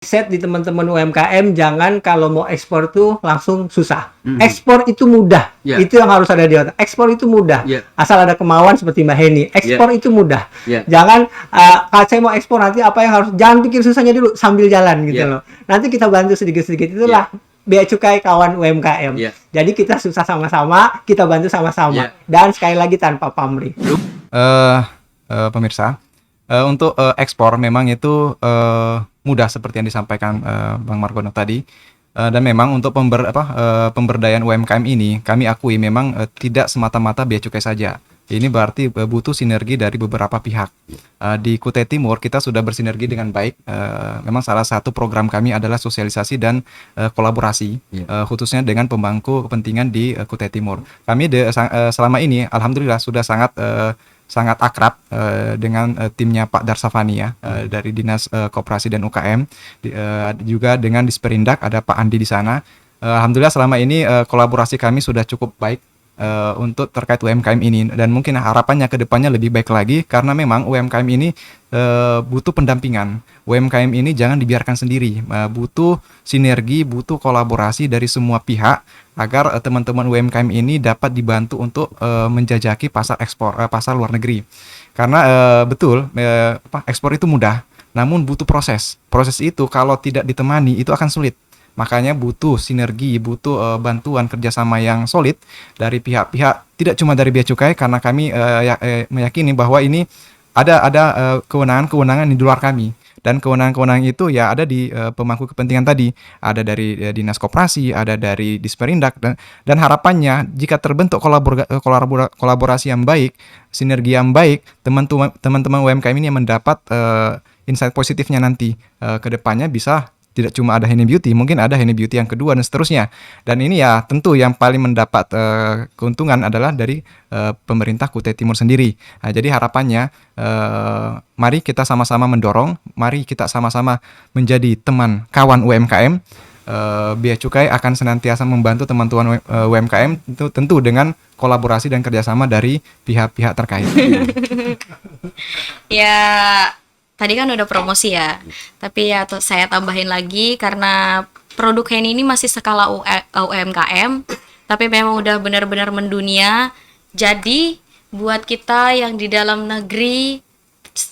Set di teman-teman UMKM, jangan kalau mau ekspor tuh langsung susah. Ekspor itu mudah. Itu yang harus ada di otak. Ekspor itu mudah. Asal ada kemauan seperti Mbak Heni. Ekspor itu mudah. Jangan kalau saya mau ekspor nanti apa yang harus, jangan pikir susahnya dulu sambil jalan gitu loh. Nanti kita bantu sedikit-sedikit, itulah Bea Cukai kawan UMKM. Jadi kita susah sama-sama, kita bantu sama-sama. Dan sekali lagi tanpa pamrih. Pemirsa, untuk ekspor memang itu mudah seperti yang disampaikan Bang Margono tadi, dan memang untuk pemberdayaan UMKM ini kami akui memang tidak semata-mata bea cukai saja. Ini berarti butuh sinergi dari beberapa pihak. Di Kutai Timur kita sudah bersinergi dengan baik. Memang salah satu program kami adalah sosialisasi dan kolaborasi, khususnya dengan pemangku kepentingan di Kutai Timur. Kami selama ini alhamdulillah sudah sangat akrab dengan timnya Pak Darsafani ya, dari Dinas Koperasi dan UKM, juga dengan Disperindak ada Pak Andi di sana. Alhamdulillah selama ini kolaborasi kami sudah cukup baik untuk terkait UMKM ini, dan mungkin harapannya ke depannya lebih baik lagi karena memang UMKM ini butuh pendampingan. UMKM ini jangan dibiarkan sendiri, butuh sinergi, butuh kolaborasi dari semua pihak agar teman-teman UMKM ini dapat dibantu untuk menjajaki pasar ekspor, pasar luar negeri. Karena betul ekspor itu mudah, namun butuh proses. Proses itu kalau tidak ditemani itu akan sulit. Makanya butuh sinergi, butuh bantuan kerjasama yang solid dari pihak-pihak, tidak cuma dari Bea Cukai, karena kami meyakini bahwa ini ada kewenangan-kewenangan di luar kami. Dan kewenangan-kewenangan itu ya ada di pemangku kepentingan tadi, ada dari Dinas Koperasi, ada dari Disperindak, dan harapannya jika terbentuk kolaborasi yang baik, sinergi yang baik, teman-teman UMKM ini mendapat insight positifnya nanti ke depannya bisa tidak cuma ada Henny Beauty, mungkin ada Henny Beauty yang kedua dan seterusnya. Dan ini ya tentu yang paling mendapat keuntungan adalah dari pemerintah Kutai Timur sendiri. Nah, jadi harapannya mari kita sama-sama mendorong, mari kita sama-sama menjadi teman kawan UMKM. Bea Cukai akan senantiasa membantu teman-teman UMKM tentu dengan kolaborasi dan kerjasama dari pihak-pihak terkait. Ya, tadi kan udah promosi ya, tapi ya saya tambahin lagi karena produk Henny ini masih skala UMKM, tapi memang udah benar-benar mendunia. Jadi buat kita yang di dalam negeri,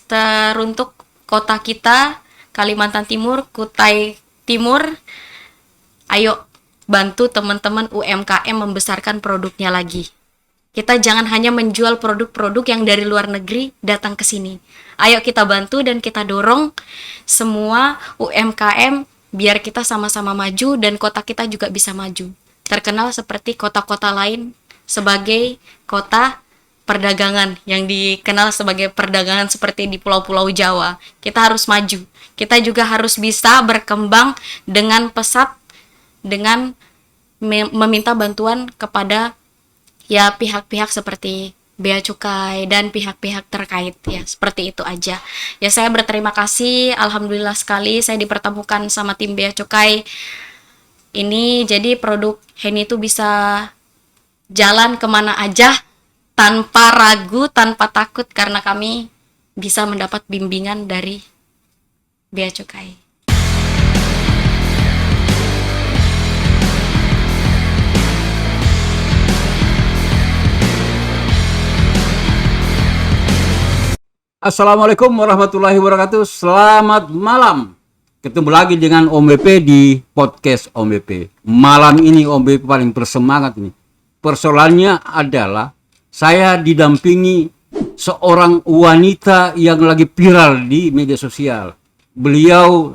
teruntuk kota kita, Kalimantan Timur, Kutai Timur, ayo bantu teman-teman UMKM membesarkan produknya lagi. Kita jangan hanya menjual produk-produk yang dari luar negeri datang ke sini. Ayo kita bantu dan kita dorong semua UMKM biar kita sama-sama maju dan kota kita juga bisa maju. Terkenal seperti kota-kota lain sebagai kota perdagangan, yang dikenal sebagai perdagangan seperti di pulau-pulau Jawa. Kita harus maju. Kita juga harus bisa berkembang dengan pesat, dengan meminta bantuan kepada ya pihak-pihak seperti Bea Cukai dan pihak-pihak terkait, ya seperti itu aja. Ya saya berterima kasih, alhamdulillah sekali saya dipertemukan sama tim Bea Cukai ini, jadi produk Henny itu bisa jalan kemana aja tanpa ragu, tanpa takut, karena kami bisa mendapat bimbingan dari Bea Cukai. Assalamualaikum warahmatullahi wabarakatuh. Selamat malam. Ketemu lagi dengan Om BP di podcast Om BP. Malam ini Om BP paling bersemangat nih. Persoalannya adalah saya didampingi seorang wanita yang lagi viral di media sosial. Beliau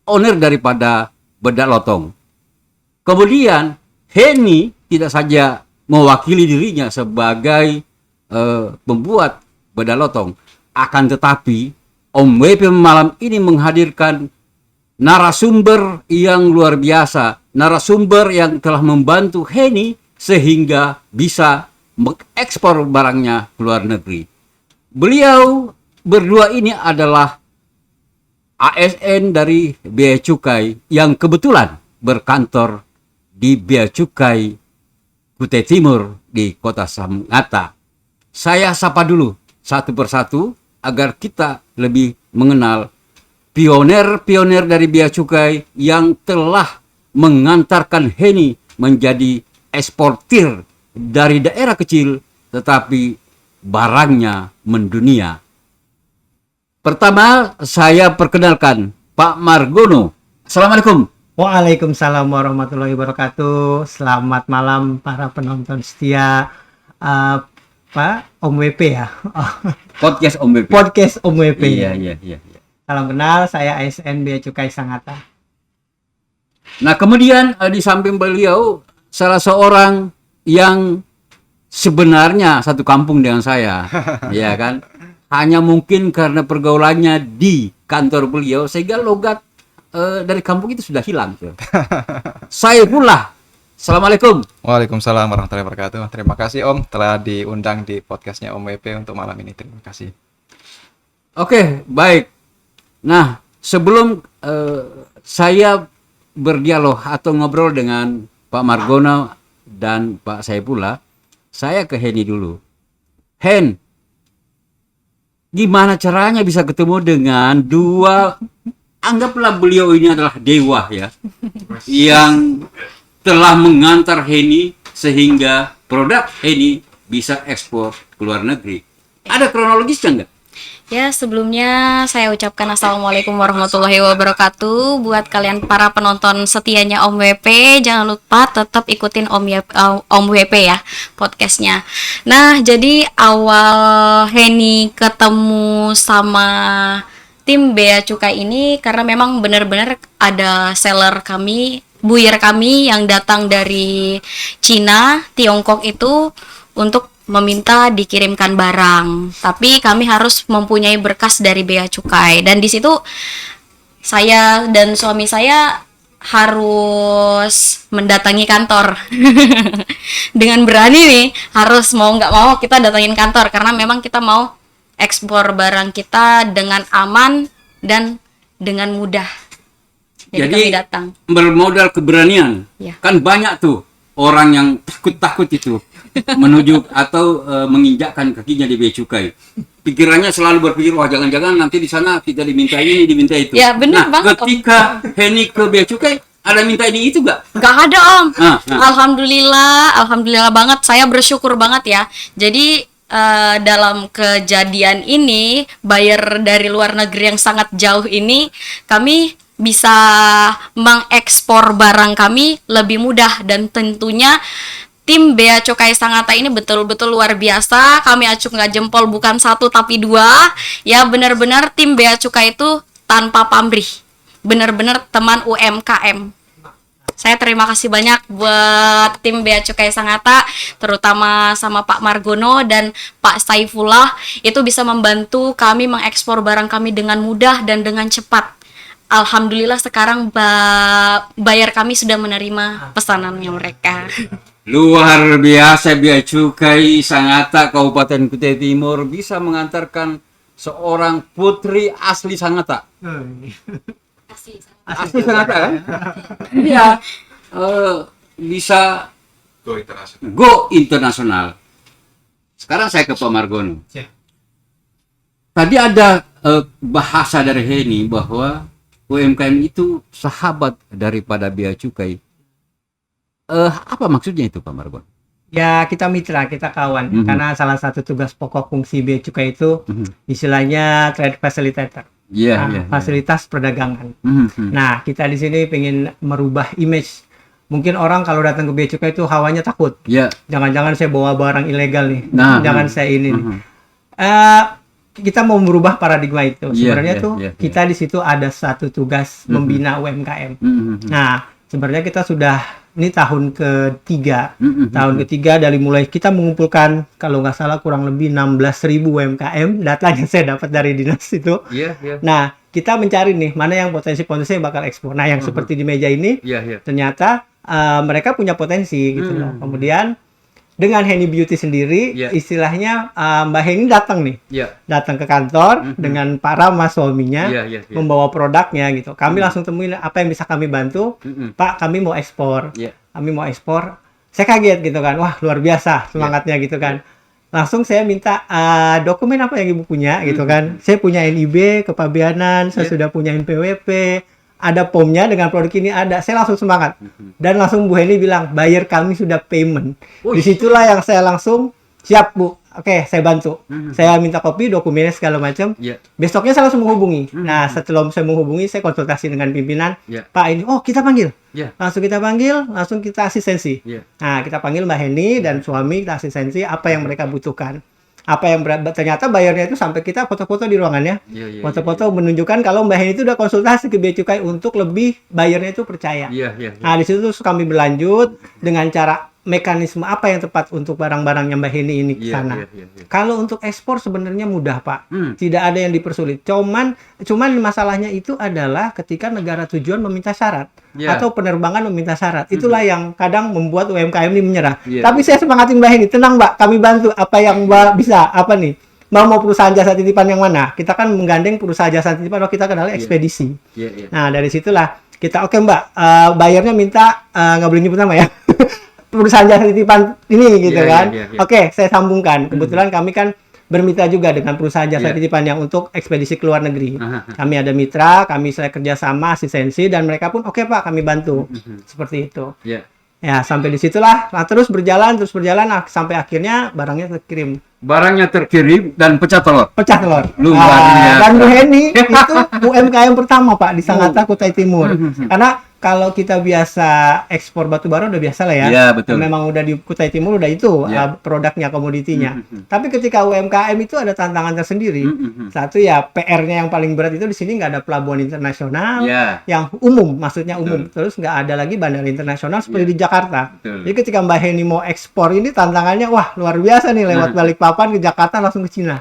owner daripada Bedak Lotong. Kemudian Henny tidak saja mewakili dirinya sebagai pembuat Bedak Lotong, akan tetapi Om WP malam ini menghadirkan narasumber yang luar biasa, narasumber yang telah membantu Henny sehingga bisa mengekspor barangnya ke luar negeri. Beliau berdua ini adalah ASN dari Bea Cukai yang kebetulan berkantor di Bea Cukai Kutai Timur di Kota Samgata. Saya sapa dulu satu persatu agar kita lebih mengenal pionir-pionir dari Bea Cukai yang telah mengantarkan Henny menjadi eksportir dari daerah kecil, tetapi barangnya mendunia. Pertama, saya perkenalkan Pak Margono. Assalamualaikum. Waalaikumsalam warahmatullahi wabarakatuh. Selamat malam para penonton setia Pak Om WP ya. Podcast Om WP. Podcast Om WP. Iya. Salam kenal, saya ASN Bea Cukai Sangatta. Nah, kemudian di samping beliau salah seorang yang sebenarnya satu kampung dengan saya, ya kan? Hanya mungkin karena pergaulannya di kantor beliau sehingga logat dari kampung itu sudah hilang. Saya pula. Assalamualaikum. Waalaikumsalam warahmatullahi wabarakatuh. Terima kasih Om telah diundang di podcastnya Om WP untuk malam ini. Terima kasih. Oke, baik. Nah, sebelum saya berdialog atau ngobrol dengan Pak Margono dan Pak Saifullah, saya ke Henny dulu. Hen, gimana caranya bisa ketemu dengan dua, anggaplah beliau ini adalah dewa ya, yang telah mengantar Henny sehingga produk Henny bisa ekspor ke luar negeri. Ada kronologisnya nggak? Ya, sebelumnya saya ucapkan Assalamualaikum warahmatullahi wabarakatuh. Buat kalian para penonton setianya Om WP, jangan lupa tetap ikutin Om WP ya, podcastnya. Nah, jadi awal Henny ketemu sama tim Bea Cukai ini karena memang benar-benar ada seller kami, buyer kami yang datang dari Cina, Tiongkok itu untuk meminta dikirimkan barang, tapi kami harus mempunyai berkas dari Bea Cukai, dan di situ saya dan suami saya harus mendatangi kantor dengan berani nih, harus mau nggak mau kita datangin kantor karena memang kita mau ekspor barang kita dengan aman dan dengan mudah. Jadi kami datang bermodal keberanian. Ya. Kan banyak tuh orang yang takut itu menuju atau menginjakkan kakinya di Bea Cukai. Pikirannya selalu berpikir, wah jangan-jangan nanti di sana kita diminta ini, diminta itu. Ya, benar banget, ketika Henny ke Bea Cukai, ada minta ini itu nggak? Gak ada Om. Alhamdulillah banget. Saya bersyukur banget ya. Jadi dalam kejadian ini, buyer dari luar negeri yang sangat jauh ini, kami bisa mengekspor barang kami lebih mudah, dan tentunya tim Bea Cukai Sangatta ini betul-betul luar biasa. Kami acungkan jempol, bukan satu tapi dua. Ya, benar-benar tim Bea Cukai itu tanpa pamrih. Benar-benar teman UMKM. Saya terima kasih banyak buat tim Bea Cukai Sangatta, terutama sama Pak Margono dan Pak Saifullah. Itu bisa membantu kami mengekspor barang kami dengan mudah dan dengan cepat. Alhamdulillah sekarang buyer kami sudah menerima pesanannya mereka. Luar biasa, Bea Cukai Sangatta Kabupaten Kutai Timur bisa mengantarkan seorang putri asli Sangatta. Asli Sangatta kan? Iya. Bisa go internasional. Sekarang saya ke Pak Margono. Tadi ada bahasa dari Henny bahwa UMKM itu sahabat daripada Bea Cukai. Apa maksudnya itu Pak Margono? Ya, kita mitra, kita kawan. Karena salah satu tugas pokok fungsi Bea Cukai itu istilahnya trade facilitator. Fasilitas perdagangan. Nah, kita di sini pengen merubah image. Mungkin orang kalau datang ke Bea Cukai itu hawanya takut. Jangan-jangan saya bawa barang ilegal nih. Jangan saya ini nih. Kita mau merubah paradigma itu. Sebenarnya kita di situ ada satu tugas membina UMKM. Nah, sebenarnya kita sudah ini tahun ketiga. Tahun ketiga dari mulai kita mengumpulkan kalau nggak salah kurang lebih 16.000 UMKM. Datanya saya dapat dari dinas itu. Nah, kita mencari nih mana yang potensi-potensi bakal ekspor. Nah, yang seperti di meja ini ternyata mereka punya potensi gitu loh. Kemudian dengan Henny Beauty sendiri, istilahnya Mbak Henny datang nih, datang ke kantor dengan para mas suaminya, membawa produknya gitu. Kami langsung temuin apa yang bisa kami bantu, Pak, kami mau ekspor, kami mau ekspor. Saya kaget gitu kan, wah luar biasa semangatnya gitu kan. langsung saya minta dokumen apa yang ibu punya gitu kan. Saya punya NIB, kepabeanan, saya sudah punya NPWP, ada POM-nya dengan produk ini ada. Saya langsung semangat. Dan langsung Bu Heni bilang, buyer kami sudah payment. Disitulah yang saya langsung, siap Bu, oke saya bantu. Saya minta kopi, dokumennya segala macam. Besoknya saya langsung menghubungi. Nah setelah saya menghubungi, saya konsultasi dengan pimpinan. Pak ini, oh kita panggil. Langsung kita panggil, langsung kita asistensi. Nah kita panggil Mbak Heni dan suami, kita asistensi apa yang mereka butuhkan. Apa yang ternyata bayarnya itu sampai kita foto-foto di ruangannya. Foto-foto menunjukkan kalau Mbak Heni itu udah konsultasi ke Bea Cukai untuk lebih bayarnya itu percaya. Nah di situ kami berlanjut dengan cara mekanisme apa yang tepat untuk barang-barangnya Mbak Heni ini ke sana. Kalau untuk ekspor sebenarnya mudah Pak, tidak ada yang dipersulit. Cuman masalahnya itu adalah ketika negara tujuan meminta syarat atau penerbangan meminta syarat. Itulah yang kadang membuat UMKM ini menyerah. Tapi saya semangatin Mbak Heni, tenang Mbak, kami bantu apa yang Mbak bisa. Apa nih? Mau perusahaan jasa titipan yang mana? Kita kan menggandeng perusahaan jasa titipan, kita kenal ekspedisi. Nah dari situlah kita oke Mbak, bayarnya minta nggak boleh nyebut nama ya. Perusahaan jasa titipan ini gitu kan. Oke, saya sambungkan. Kebetulan kami kan bermitra juga dengan perusahaan jasa titipan yang untuk ekspedisi ke luar negeri. Kami ada mitra, kami saya kerjasama, asistensi, dan mereka pun oke Pak, kami bantu. Seperti itu. Ya, sampai disitulah, nah, terus berjalan, sampai akhirnya barangnya terkirim. Barangnya terkirim dan pecah telur. Pecah telur. Luar biasa. Dan Bu Heni itu UMKM pertama Pak di Sangatta Kutai Timur. Karena kalau kita biasa ekspor batu bara udah biasa lah ya. Iya, betul. Memang udah di Kutai Timur udah itu produknya, komoditinya. Tapi ketika UMKM itu ada tantangan tersendiri. Satu ya PR-nya yang paling berat itu di sini nggak ada pelabuhan internasional yang umum, maksudnya umum. Terus nggak ada lagi bandara internasional seperti di Jakarta. Jadi ketika Mbak Heni mau ekspor ini tantangannya wah luar biasa nih, lewat Balikpapan ke Jakarta langsung ke Cina.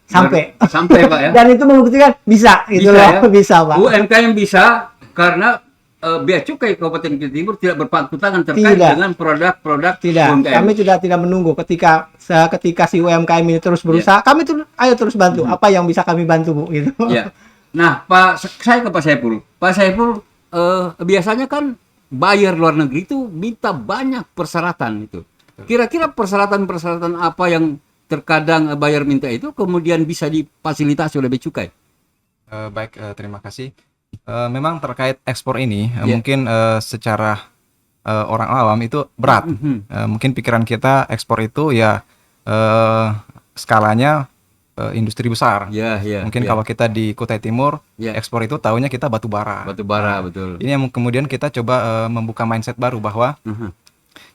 Sampai Pak ya. Dan itu membuktikan bisa gitu loh, ya? bisa Pak. UMKM bisa karena Bea Cukai Kabupaten Kutai Timur tidak berpangku tangan terkait dengan produk-produk UMKM. Kami tidak menunggu ketika si UMKM ini terus berusaha, kami tuh ayo terus bantu. Apa yang bisa kami bantu Bu gitu. Nah, saya ke Pak Saiful. Pak Saiful biasanya kan buyer luar negeri itu minta banyak persyaratan itu. Kira-kira persyaratan-persyaratan apa yang terkadang buyer minta itu kemudian bisa difasilitasi oleh Bea Cukai? Baik, terima kasih. Memang terkait ekspor ini mungkin secara orang awam itu berat. Mungkin pikiran kita ekspor itu ya skalanya industri besar. Mungkin kalau kita di Kutai Timur ekspor itu taunya kita batu bara. Betul. Ini yang kemudian kita coba membuka mindset baru bahwa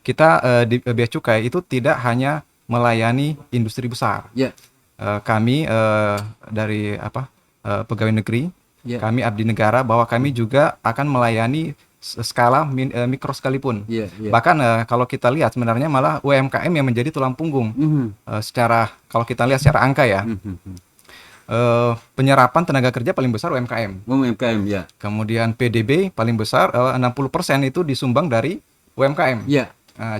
kita di Bea Cukai itu tidak hanya melayani industri besar. Kami dari pegawai negeri, kami abdi negara, bahwa kami juga akan melayani skala mikro sekalipun. Bahkan kalau kita lihat sebenarnya malah UMKM yang menjadi tulang punggung. Kalau kita lihat secara angka ya. Penyerapan tenaga kerja paling besar UMKM. Kemudian PDB paling besar 60% itu disumbang dari UMKM.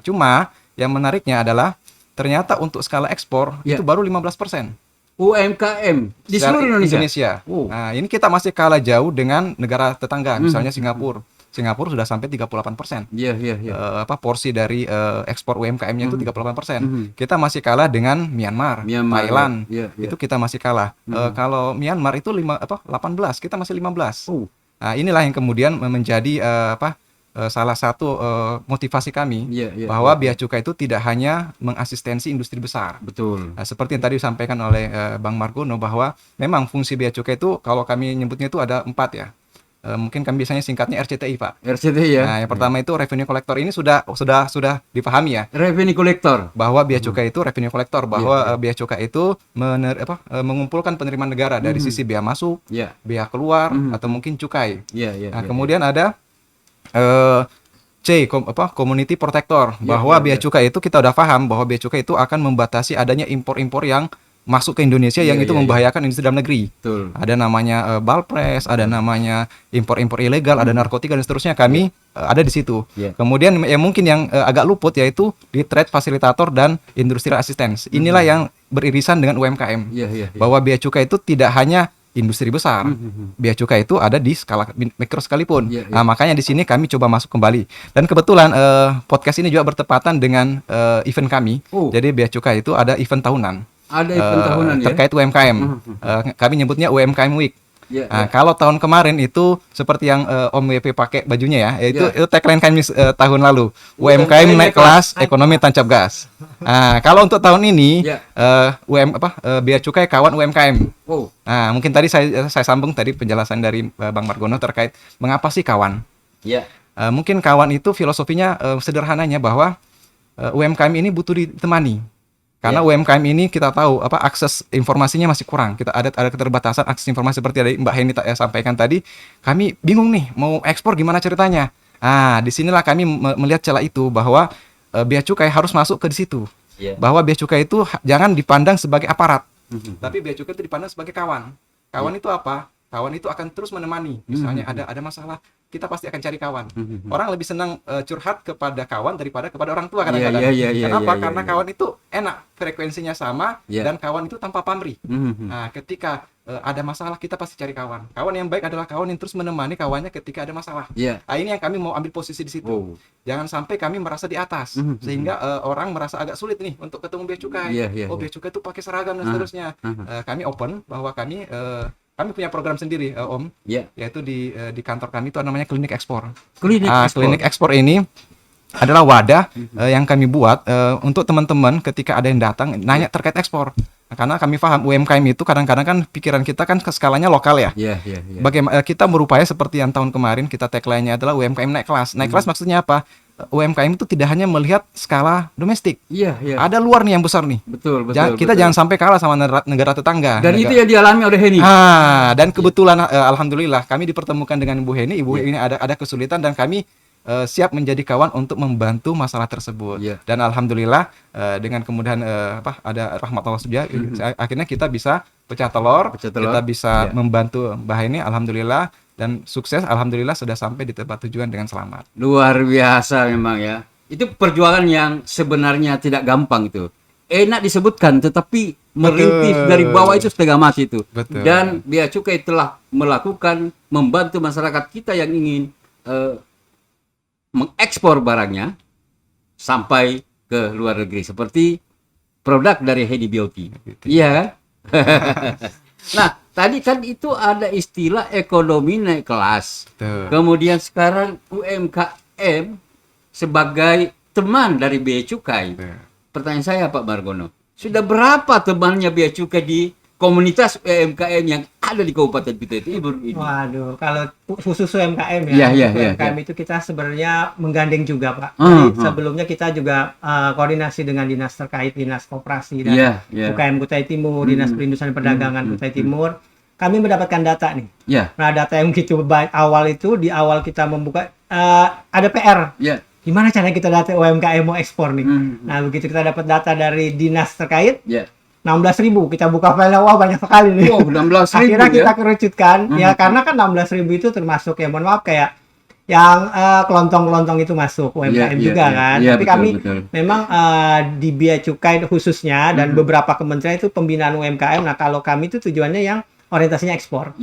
Cuma yang menariknya adalah ternyata untuk skala ekspor itu baru 15%. UMKM di seluruh Indonesia. Nah, ini kita masih kalah jauh dengan negara tetangga, misalnya Singapura. Singapura sudah sampai 38%. Porsi dari ekspor UMKM-nya itu 38%. Kita masih kalah dengan Myanmar. Thailand. Itu kita masih kalah. Kalau Myanmar itu 18, kita masih 15. Nah, inilah yang kemudian menjadi salah satu motivasi kami bahwa Bea Cukai itu tidak hanya mengasistensi industri besar. Betul. Nah, seperti yang tadi disampaikan oleh Bang Margono bahwa memang fungsi Bea Cukai itu kalau kami nyebutnya itu ada 4 ya. Mungkin kami biasanya singkatnya RCTI Pak. RCTI ya. Nah, yang pertama itu revenue collector, ini sudah dipahami ya. Revenue collector. Bahwa Bea Cukai itu revenue collector, bahwa Bea Cukai itu mengumpulkan penerimaan negara dari sisi bea masuk, bea keluar atau mungkin cukai. Kemudian ada community protector, bahwa Bea Cukai itu kita udah paham bahwa Bea Cukai itu akan membatasi adanya impor-impor yang masuk ke Indonesia yang itu membahayakan industri dalam negeri. Ada namanya balpres, ada namanya impor-impor ilegal, ada narkotika dan seterusnya. Kami ada di situ. Kemudian mungkin yang agak luput yaitu di trade facilitator dan industrial assistance. Inilah yang beririsan dengan UMKM. Bahwa Bea Cukai itu tidak hanya industri besar. Bea cukai itu ada di skala mikro sekalipun. Nah, makanya di sini kami coba masuk kembali. Dan kebetulan podcast ini juga bertepatan dengan event kami. Jadi bea cukai itu ada event tahunan. Ada event tahunan terkait UMKM. Kami nyebutnya UMKM Week. Nah, kalau tahun kemarin itu seperti yang Om WP pakai bajunya ya, itu tagline kami tahun lalu, UMKM naik kelas, ekonomi tancap gas. Nah, kalau untuk tahun ini bea cukai kawan UMKM. Nah, mungkin tadi saya sambung tadi penjelasan dari Bang Margono terkait mengapa sih kawan. Mungkin kawan itu filosofinya sederhananya bahwa UMKM ini butuh ditemani. Karena UMKM ini kita tahu akses informasinya masih kurang. Kita ada keterbatasan akses informasi seperti yang Mbak Heni sampaikan tadi. Kami bingung nih mau ekspor gimana ceritanya. Ah, disinilah kami melihat celah itu bahwa bea cukai harus masuk ke di situ. Bahwa bea cukai itu jangan dipandang sebagai aparat, tapi bea cukai itu dipandang sebagai kawan. Kawan itu apa? Kawan itu akan terus menemani. Misalnya ada masalah, kita pasti akan cari kawan. Orang lebih senang curhat kepada kawan daripada kepada orang tua kadang-kadang. Kenapa? Karena kawan itu enak, frekuensinya sama, dan kawan itu tanpa pamrih. Nah, ketika ada masalah, kita pasti cari kawan. Kawan yang baik adalah kawan yang terus menemani kawannya ketika ada masalah. Nah, ini yang kami mau ambil posisi di situ. Jangan sampai kami merasa di atas, sehingga orang merasa agak sulit nih untuk ketemu bea cukai. Bea cukai itu pakai seragam dan seterusnya. Kami open bahwa kami punya program sendiri, Om, yaitu di kantor kami itu namanya klinik ekspor. Klinik ekspor ini adalah wadah yang kami buat untuk teman-teman ketika ada yang datang nanya terkait ekspor. Karena kami paham UMKM itu kadang-kadang kan pikiran kita kan skalanya lokal ya. Bagaimana kita berupaya seperti yang tahun kemarin kita tagline-nya adalah UMKM naik kelas. Naik kelas maksudnya apa? UMKM itu tidak hanya melihat skala domestik. Ada luar nih yang besar nih. Betul. Kita jangan sampai kalah sama negara tetangga. Dan itu yang dialami oleh Heni. Dan kebetulan alhamdulillah kami dipertemukan dengan Ibu Heni. Ibu Heni ada kesulitan dan kami siap menjadi kawan untuk membantu masalah tersebut. Dan alhamdulillah dengan kemudahan ada rahmat Allah subhanahu akhirnya kita bisa pecah telur. Kita bisa membantu Mbak Heni, alhamdulillah. Dan sukses, alhamdulillah sudah sampai di tempat tujuan dengan selamat. Luar biasa memang ya. Itu perjuangan yang sebenarnya tidak gampang itu. Enak disebutkan, tetapi merintis dari bawah itu setengah mati itu. Dan bea cukai telah membantu masyarakat kita yang ingin mengekspor barangnya sampai ke luar negeri. Seperti produk dari Hedi Beauty. Iya. Nah, tadi kan itu ada istilah ekonomi naik kelas. Kemudian sekarang UMKM sebagai teman dari bea cukai. Pertanyaan saya Pak Margono, sudah berapa temannya bea cukai di komunitas UMKM yang ada di kabupaten kita itu? Waduh, kalau khusus UMKM UMKM itu kita sebenarnya menggandeng juga Pak. Jadi sebelumnya kita juga koordinasi dengan dinas terkait, dinas koperasi dan UKM Kutai Timur, dinas perindustrian perdagangan Kutai Timur. Kami mendapatkan data nih. Nah, data yang begitu awal itu di awal kita membuka ada PR. Gimana caranya kita data UMKM mau ekspor nih? Nah, begitu kita dapat data dari dinas terkait. 16.000 kita buka file, wah banyak sekali nih. 16.000 akhirnya kita kerucutkan ya, karena kan 16.000 itu termasuk ya, mohon maaf kayak yang kelontong-kelontong itu masuk UMKM juga kan. Tapi betul, kami memang di bea cukai khususnya dan beberapa kementerian itu pembinaan UMKM. Nah, kalau kami itu tujuannya yang orientasinya ekspor.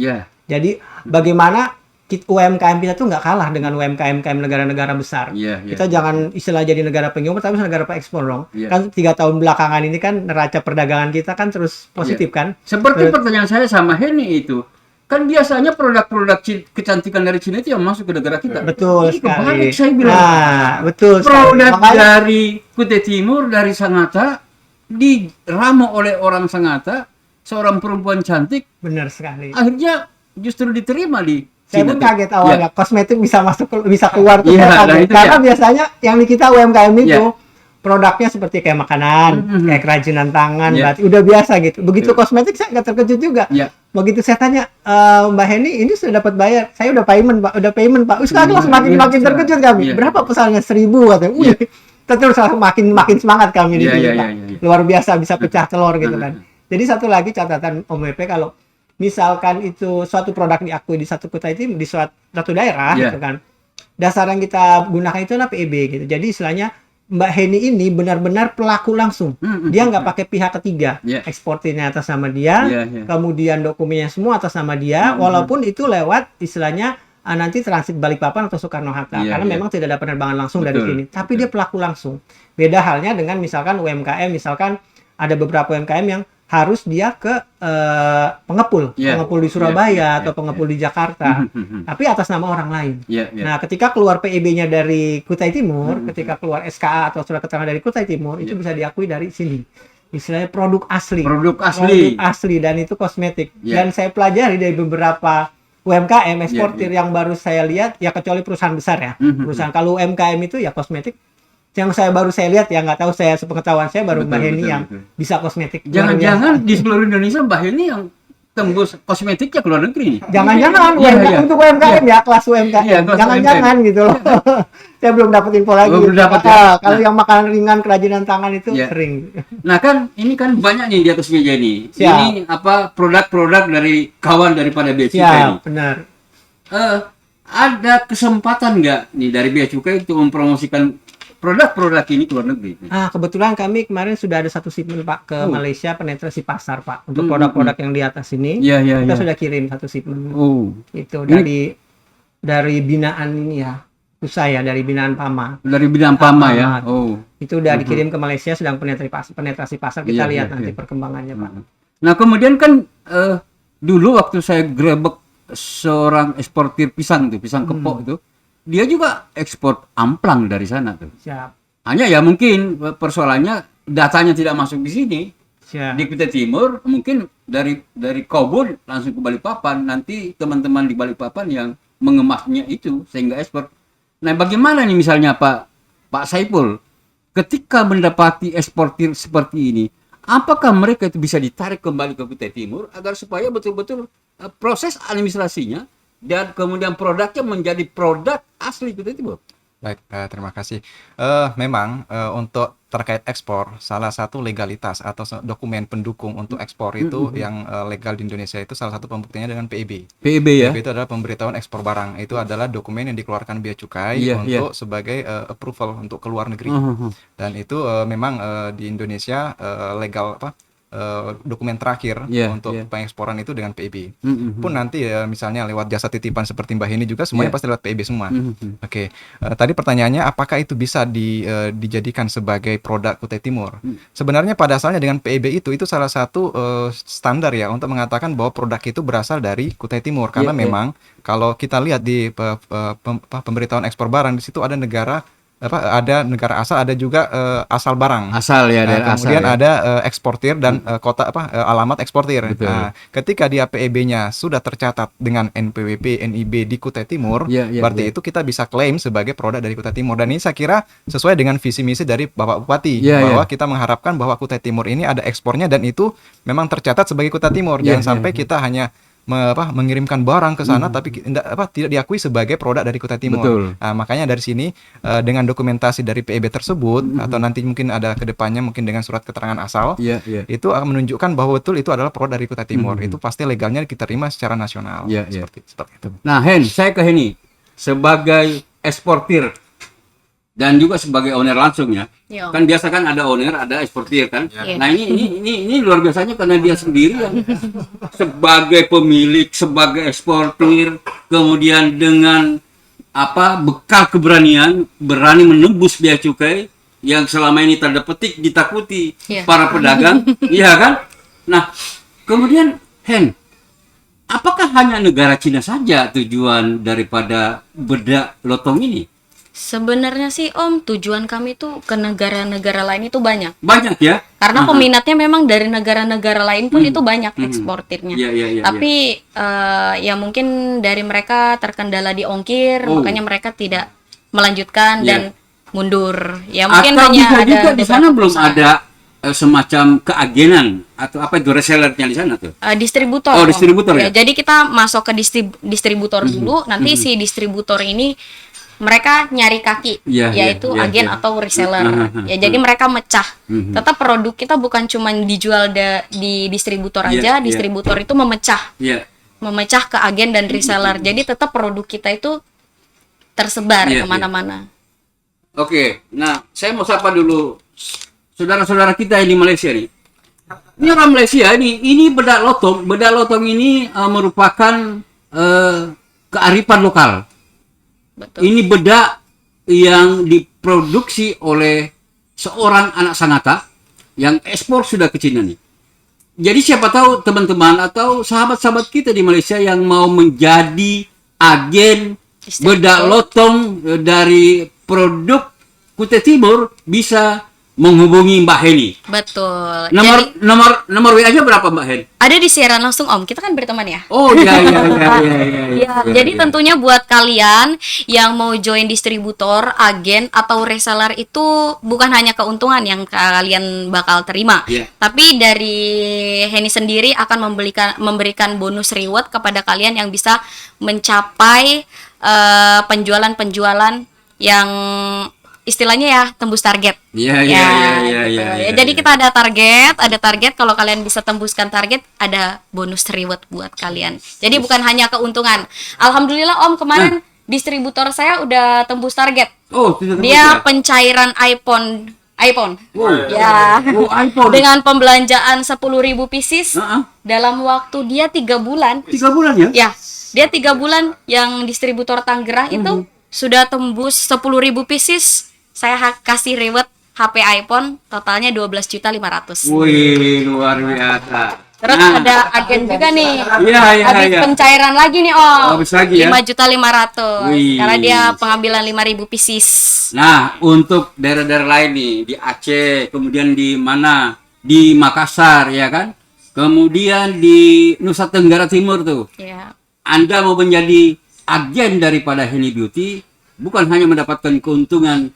Jadi bagaimana UMKM kita tuh nggak kalah dengan UMKM negara-negara besar. Kita jangan istilah jadi negara pengimpor, tapi negara pengekspor dong. Kan 3 tahun belakangan ini kan neraca perdagangan kita kan terus positif kan. Seperti pertanyaan saya sama Heni itu. Kan biasanya produk-produk kecantikan dari Cina itu yang masuk ke negara kita. Betul sekali. Saya bilang, betul produk sekali. Dari Kutai Timur, dari Sangatta, diramu oleh orang Sangatta, seorang perempuan cantik. Benar sekali. Akhirnya justru diterima di Saya pun kaget awalnya, kosmetik bisa masuk, bisa keluar tuh. Karena biasanya yang di kita UMKM itu produknya seperti kayak makanan, kayak kerajinan tangan, berarti udah biasa gitu. Begitu kosmetik saya nggak terkejut juga. Begitu saya tanya, Mbak Heni, ini sudah dapat bayar? Saya udah payment Pak. Sekarang langsung makin terkejut kami. Berapa pesannya? 1.000 katanya. Terus makin semangat kami di sini Pak. Luar biasa bisa pecah telur gitu kan. Jadi satu lagi catatan Om WP, kalau misalkan itu suatu produk diakui di satu kota itu di suatu daerah gitu kan, dasar yang kita gunakan itu adalah PEB gitu. Jadi istilahnya Mbak Heni ini benar-benar pelaku langsung. Dia nggak pakai pihak ketiga. Eksportirnya atas nama dia, kemudian dokumennya semua atas nama dia, walaupun itu lewat istilahnya nanti transit Balikpapan atau Soekarno-Hatta, karena memang tidak ada penerbangan langsung dari sini. Tapi dia pelaku langsung. Beda halnya dengan misalkan UMKM, misalkan ada beberapa UMKM yang harus dia ke pengepul di Surabaya atau pengepul di Jakarta, tapi atas nama orang lain. Nah, ketika keluar PEB-nya dari Kutai Timur, ketika keluar SKA atau surat keterangan dari Kutai Timur, itu bisa diakui dari sini. Istilahnya produk asli. Produk asli dan itu kosmetik. Dan saya pelajari dari beberapa UMKM eksportir yang baru saya lihat, ya kecuali perusahaan besar ya. Perusahaan kalau UMKM itu ya kosmetik. Yang baru saya lihat ya, nggak tahu, saya sepengetahuan saya baru Mbak Heni yang bisa kosmetik. Jangan-jangan di seluruh Indonesia Mbak Heni yang tembus kosmetiknya ke luar negeri. Jangan-jangan untuk UMKM ya, kelas UMKM. Jangan-jangan gitu loh. Saya belum dapat info lagi. Kalau yang makanan ringan, kerajinan tangan itu sering. Nah kan ini kan banyak nih di atas meja ini. Ini produk-produk dari kawan daripada Bea Cukai ini. Benar. Ada kesempatan nggak nih dari Bea Cukai untuk mempromosikan produk-produk ini ke luar negeri? Kebetulan kami kemarin sudah ada satu shipment Pak ke Malaysia, penetrasi pasar Pak, untuk produk-produk yang di atas ini. Kita sudah kirim satu shipment. Itu dari binaan ini ya, saya dari binaan PAMA. Dari binaan PAMA ya. Itu udah dikirim ke Malaysia, sedang penetrasi pasar. Kita lihat nanti perkembangannya Pak. Nah kemudian kan dulu waktu saya grebek seorang eksportir pisang kepok itu, dia juga ekspor amplang dari sana tuh. Hanya ya mungkin persoalannya datanya tidak masuk di sini. Di Kutai Timur mungkin dari Kobun langsung ke Balikpapan, nanti teman-teman di Balikpapan yang mengemasnya itu sehingga ekspor. Nah, bagaimana nih misalnya Pak Saiful ketika mendapati eksportir seperti ini, apakah mereka itu bisa ditarik kembali ke Kutai Timur agar supaya betul-betul proses administrasinya dan kemudian produknya menjadi produk asli Kutai Timur? Baik, terima kasih. Memang untuk terkait ekspor, salah satu legalitas atau dokumen pendukung untuk ekspor itu yang legal di Indonesia itu salah satu pembuktiannya dengan PEB. PEB ya? PEB itu adalah pemberitahuan ekspor barang. Itu adalah dokumen yang dikeluarkan Bea Cukai untuk sebagai approval untuk keluar negeri. Dan itu memang di Indonesia legal dokumen terakhir untuk pengeksporan itu dengan PEB. Pun nanti ya misalnya lewat jasa titipan seperti Mbak Heni juga semuanya pasti lewat PEB semua. Oke. Tadi pertanyaannya apakah itu bisa dijadikan sebagai produk Kutai Timur? Sebenarnya pada asalnya dengan PEB itu salah satu standar ya untuk mengatakan bahwa produk itu berasal dari Kutai Timur, karena memang kalau kita lihat di pemberitahuan ekspor barang di situ ada negara negara asal, ada juga asal barang. Asal ya, kemudian asal, ada eksportir dan kota alamat eksportir. Nah, ketika dia PEB-nya sudah tercatat dengan NPWP, NIB di Kutai Timur, berarti itu kita bisa klaim sebagai produk dari Kutai Timur. Dan ini saya kira sesuai dengan visi misi dari Bapak Bupati bahwa kita mengharapkan bahwa Kutai Timur ini ada ekspornya dan itu memang tercatat sebagai Kutai Timur. Jangan sampai kita hanya mengirimkan barang ke sana tapi tidak diakui sebagai produk dari Kutai Timur. Nah, makanya dari sini dengan dokumentasi dari PEB tersebut atau nanti mungkin ada kedepannya mungkin dengan surat keterangan asal itu akan menunjukkan bahwa betul itu adalah produk dari Kutai Timur. Itu pasti legalnya kita terima secara nasional. Seperti itu. Nah, saya ke Heni sebagai eksportir dan juga sebagai owner langsung ya. Kan biasa kan ada owner, ada eksportir kan. Nah, ini luar biasanya karena dia sendiri yang sebagai pemilik, sebagai eksportir, kemudian dengan bekal keberanian, berani menembus Bea Cukai yang selama ini tanda petik ditakuti para pedagang, iya kan? Nah, kemudian apakah hanya negara Cina saja tujuan daripada bedak lotong ini? Sebenarnya sih Om, tujuan kami tuh ke negara-negara lain itu banyak. Banyak ya? Karena peminatnya memang dari negara-negara lain pun itu banyak eksportirnya. Tapi ya mungkin dari mereka terkendala di ongkir, makanya mereka tidak melanjutkan dan mundur. Ya mungkin atau hanya bisa ada juga di sana belum ada semacam keagenan atau apa itu resellernya di sana tuh? Distributor. Oh, distributor ya? Jadi kita masuk ke distributor dulu, nanti si distributor ini mereka nyari kaki, yaitu agen atau reseller. Jadi mereka mecah. Tetap produk kita bukan cuma dijual di distributor aja, distributor itu memecah ke agen dan reseller. Jadi tetap produk kita itu tersebar kemana-mana. Oke, nah saya mau sapa dulu saudara-saudara kita yang di Malaysia nih. Ini orang Malaysia ini bedak lotong. Bedak lotong ini merupakan kearifan lokal. Betul. Ini bedak yang diproduksi oleh seorang anak Sangatta yang ekspor sudah ke Cina nih. Jadi siapa tahu teman-teman atau sahabat-sahabat kita di Malaysia yang mau menjadi agen bedak lotong dari produk Kutai Timur bisa menghubungi Mbak Heni. Betul. Nomor WA-nya berapa Mbak Heni? Ada di siaran langsung Om. Kita kan berteman ya. Oh iya. Jadi tentunya buat kalian yang mau join distributor, agen atau reseller itu bukan hanya keuntungan yang kalian bakal terima, tapi dari Heni sendiri akan memberikan bonus reward kepada kalian yang bisa mencapai penjualan yang istilahnya ya tembus target. Iya. Jadi kita ada target. Kalau kalian bisa tembuskan target, ada bonus reward buat kalian. Jadi bukan hanya keuntungan. Alhamdulillah Om kemarin distributor saya udah tembus target. Oh, tidak tembus Dia ya? pencairan iPhone. Wow. Ya. Oh, iPhone. Dengan pembelanjaan 10.000 pieces Heeh. dalam waktu dia 3 bulan. 3 bulan ya? Ya, dia 3 bulan yang distributor Tangerang itu sudah tembus 10.000 pieces. Saya kasih reward HP iPhone totalnya 12.500.000. Wih, luar biasa. Terus ada agen juga nih. Iya. Habis pencairan lagi nih Om. Habis lagi ya? 5.500.000. Wih. Karena dia pengambilan 5.000 pieces. Nah, untuk daerah-daerah lain nih, di Aceh, kemudian di mana? Di Makassar, ya kan? Kemudian di Nusa Tenggara Timur tuh. Ya. Anda mau menjadi agen daripada Heni Beauty, bukan hanya mendapatkan keuntungan